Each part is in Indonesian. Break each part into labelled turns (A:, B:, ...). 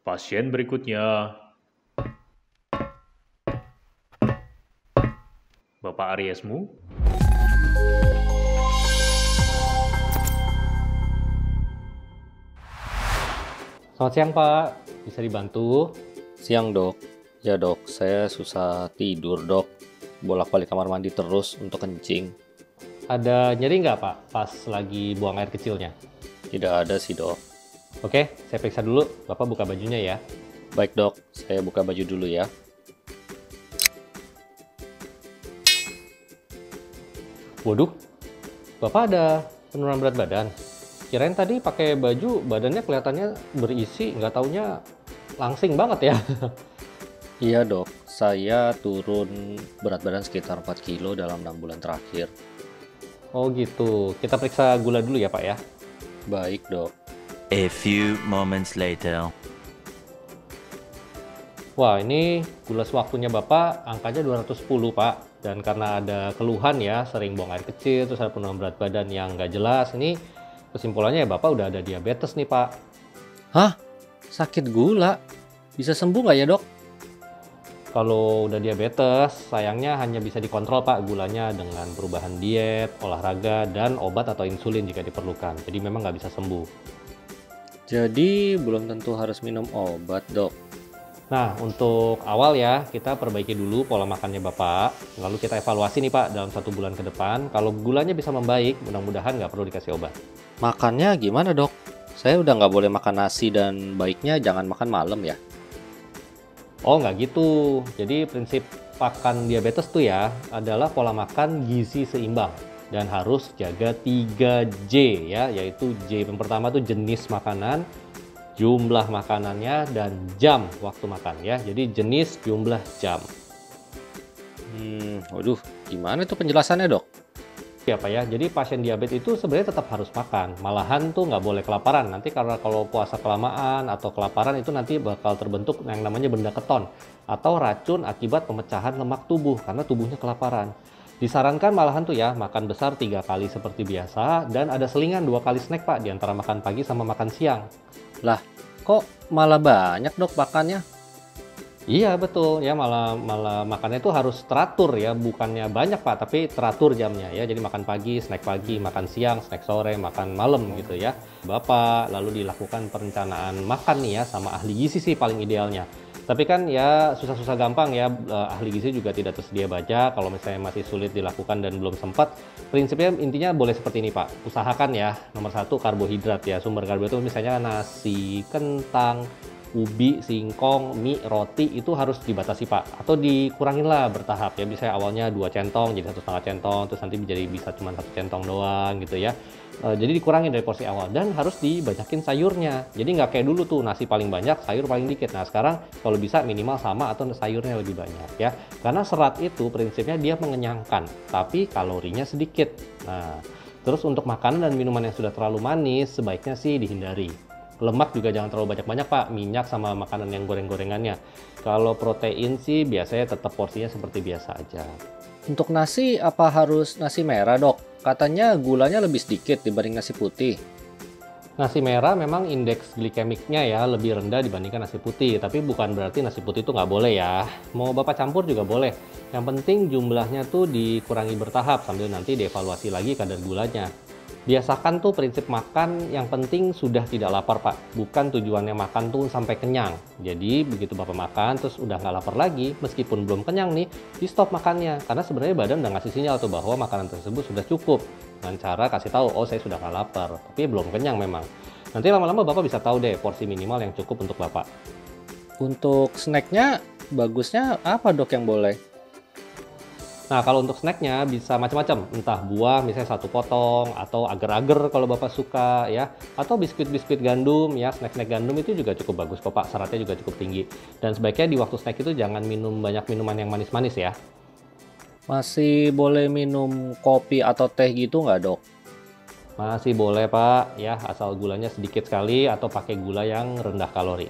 A: Pasien berikutnya, Bapak Aryesmu.
B: Selamat siang Pak, bisa dibantu?
C: Siang dok, ya dok, saya susah tidur dok, bolak-balik kamar mandi terus untuk kencing.
B: Ada nyeri nggak Pak pas lagi buang air kecilnya?
C: Tidak ada sih dok.
B: Oke, saya periksa dulu, Bapak buka bajunya ya.
C: Baik dok, saya buka baju dulu ya.
B: Waduh, Bapak ada penurunan berat badan. Kirain tadi pakai baju badannya kelihatannya berisi, nggak taunya langsing banget ya.
C: Iya dok, saya turun berat badan sekitar 4 kilo dalam 6 bulan terakhir.
B: Oh gitu, kita periksa gula dulu ya Pak ya.
C: Baik dok.
D: A few moments later.
B: Wah, ini gula sewaktunya Bapak angkanya 210 Pak. Dan karena ada keluhan ya, sering buang air kecil, terus ada penurunan berat badan yang nggak jelas, ini kesimpulannya ya Bapak udah ada diabetes nih Pak.
C: Hah? Sakit gula? Bisa sembuh nggak ya dok?
B: Kalau udah diabetes, sayangnya hanya bisa dikontrol Pak gulanya dengan perubahan diet, olahraga, dan obat atau insulin jika diperlukan. Jadi memang nggak bisa sembuh.
C: Jadi belum tentu harus minum obat dok.
B: Nah, untuk awal ya, kita perbaiki dulu pola makannya Bapak. Lalu kita evaluasi nih Pak dalam 1 bulan ke depan. Kalau gulanya bisa membaik, mudah-mudahan nggak perlu dikasih obat.
C: Makannya gimana dok? Saya udah nggak boleh makan nasi dan baiknya jangan makan malam ya.
B: Oh, nggak gitu. Jadi prinsip pakan diabetes tuh ya, adalah pola makan gizi seimbang. Dan harus jaga 3J ya, yaitu J yang pertama tuh jenis makanan, jumlah makanannya, dan jam waktu makan ya. Jadi jenis, jumlah, jam.
C: Waduh, gimana tuh penjelasannya dok?
B: Ya Pak ya, jadi pasien diabetes itu sebenarnya tetap harus makan. Malahan tuh nggak boleh kelaparan. Nanti karena kalau puasa kelamaan atau kelaparan itu nanti bakal terbentuk yang namanya benda keton. Atau racun akibat pemecahan lemak tubuh karena tubuhnya kelaparan. Disarankan malahan tuh ya, makan besar 3 kali seperti biasa. Dan ada selingan 2 kali snack Pak, di antara makan pagi sama makan siang.
C: Lah, kok malah banyak dok makannya?
B: Iya betul ya, malah makannya itu harus teratur ya, bukannya banyak Pak, tapi teratur jamnya ya. Jadi makan pagi, makan siang, snack sore, makan malam gitu ya. Bapak lalu dilakukan perencanaan makan nih ya sama ahli gizi sih paling idealnya. Tapi kan ya susah-susah gampang ya, ahli gizi juga tidak tersedia baca. Kalau misalnya masih sulit dilakukan dan belum sempat, prinsipnya intinya boleh seperti ini Pak. Usahakan ya, nomor 1 karbohidrat ya. Sumber karbohidrat itu misalnya nasi, kentang, ubi, singkong, mie, roti itu harus dibatasi Pak, atau dikurangin lah bertahap ya. Bisa awalnya 2 centong jadi 1,5 centong, terus nanti jadi bisa cuma 1 centong doang gitu ya. Jadi dikurangin dari porsi awal dan harus dibanyakin sayurnya. Jadi nggak kayak dulu tuh nasi paling banyak, sayur paling dikit. Nah sekarang kalau bisa minimal sama atau sayurnya lebih banyak ya. Karena serat itu prinsipnya dia mengenyangkan, tapi kalorinya sedikit. Nah, terus untuk makanan dan minuman yang sudah terlalu manis sebaiknya sih dihindari. Lemak juga jangan terlalu banyak-banyak Pak, minyak sama makanan yang goreng-gorengannya. Kalau protein sih biasanya tetap porsinya seperti biasa aja.
C: Untuk nasi, apa harus nasi merah dok? Katanya gulanya lebih sedikit dibanding nasi putih.
B: Nasi merah memang indeks glikemiknya ya lebih rendah dibandingkan nasi putih, tapi bukan berarti nasi putih itu nggak boleh ya. Mau Bapak campur juga boleh. Yang penting jumlahnya tuh dikurangi bertahap sambil nanti dievaluasi lagi kadar gulanya. Biasakan tuh prinsip makan yang penting sudah tidak lapar Pak, bukan tujuannya makan tuh sampai kenyang. Jadi begitu Bapak makan terus udah nggak lapar lagi, meskipun belum kenyang nih, di stop makannya. Karena sebenarnya badan udah ngasih sinyal tuh bahwa makanan tersebut sudah cukup. Dengan cara kasih tahu, oh saya sudah nggak lapar, tapi belum kenyang memang. Nanti lama-lama Bapak bisa tahu deh porsi minimal yang cukup untuk Bapak.
C: Untuk snacknya, bagusnya apa dok yang boleh?
B: Nah, kalau untuk snacknya bisa macam-macam, entah buah misalnya 1 potong, atau agar-agar kalau Bapak suka ya, atau biskuit-biskuit gandum ya, snack-snack gandum itu juga cukup bagus kok Pak, seratnya juga cukup tinggi. Dan sebaiknya di waktu snack itu jangan minum banyak minuman yang manis-manis ya.
C: Masih boleh minum kopi atau teh gitu nggak dok?
B: Masih boleh Pak ya, asal gulanya sedikit sekali atau pakai gula yang rendah kalori.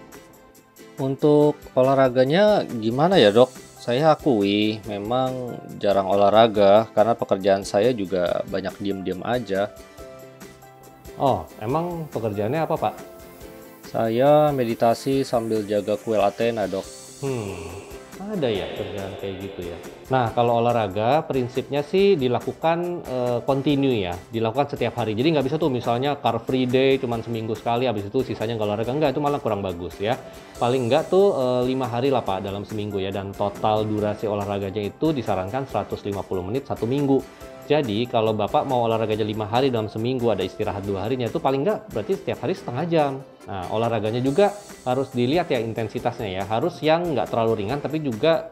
C: Untuk olahraganya gimana ya dok? Saya akui memang jarang olahraga karena pekerjaan saya juga banyak diem-diem aja.
B: Oh, emang pekerjaannya apa Pak?
C: Saya meditasi sambil jaga kuil Athena, Dok.
B: Ada ya kerjaan kayak gitu ya. Nah, kalau olahraga prinsipnya sih dilakukan continue ya, dilakukan setiap hari. Jadi nggak bisa tuh misalnya car free day cuman seminggu sekali, habis itu sisanya nggak olahraga. Enggak, itu malah kurang bagus ya. Paling nggak tuh 5 hari lah Pak dalam seminggu ya, dan total durasi olahraganya itu disarankan 150 menit 1 minggu. Jadi kalau Bapak mau olahraganya 5 hari dalam seminggu, ada istirahat 2 harinya, itu paling nggak berarti setiap hari setengah jam. Nah, olahraganya juga harus dilihat ya intensitasnya ya, harus yang nggak terlalu ringan tapi juga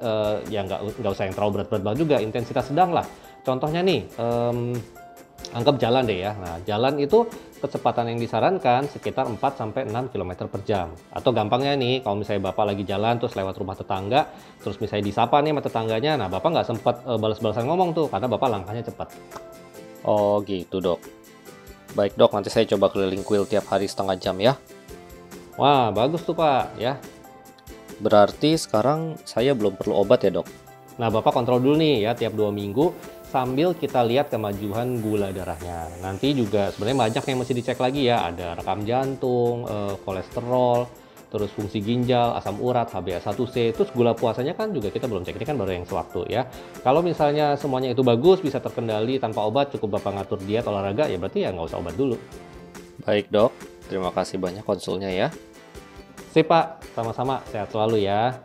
B: ya nggak usah yang terlalu berat-berat juga, intensitas sedang lah. Contohnya nih, anggap jalan deh ya. Nah, jalan itu kecepatan yang disarankan sekitar 4-6 km per jam. Atau gampangnya nih, kalau misalnya Bapak lagi jalan terus lewat rumah tetangga, terus misalnya disapa nih sama tetangganya, nah Bapak nggak sempat balas-balasan ngomong tuh, karena Bapak langkahnya cepat.
C: Oh gitu, Dok. Baik, Dok, nanti saya coba keliling kuil tiap hari setengah jam ya.
B: Wah, bagus tuh Pak ya.
C: Berarti sekarang saya belum perlu obat ya, Dok?
B: Nah, Bapak kontrol dulu nih ya tiap 2 minggu sambil kita lihat kemajuan gula darahnya. Nanti juga sebenarnya banyak yang mesti dicek lagi ya, ada rekam jantung, kolesterol, terus fungsi ginjal, asam urat, HbA1c, terus gula puasanya kan juga kita belum cek, ini kan baru yang sewaktu ya. Kalau misalnya semuanya itu bagus, bisa terkendali tanpa obat, cukup Bapak ngatur diet, olahraga, ya berarti ya nggak usah obat dulu.
C: Baik, Dok. Terima kasih banyak konsulnya ya.
B: Sip Pak, sama-sama, sehat selalu ya.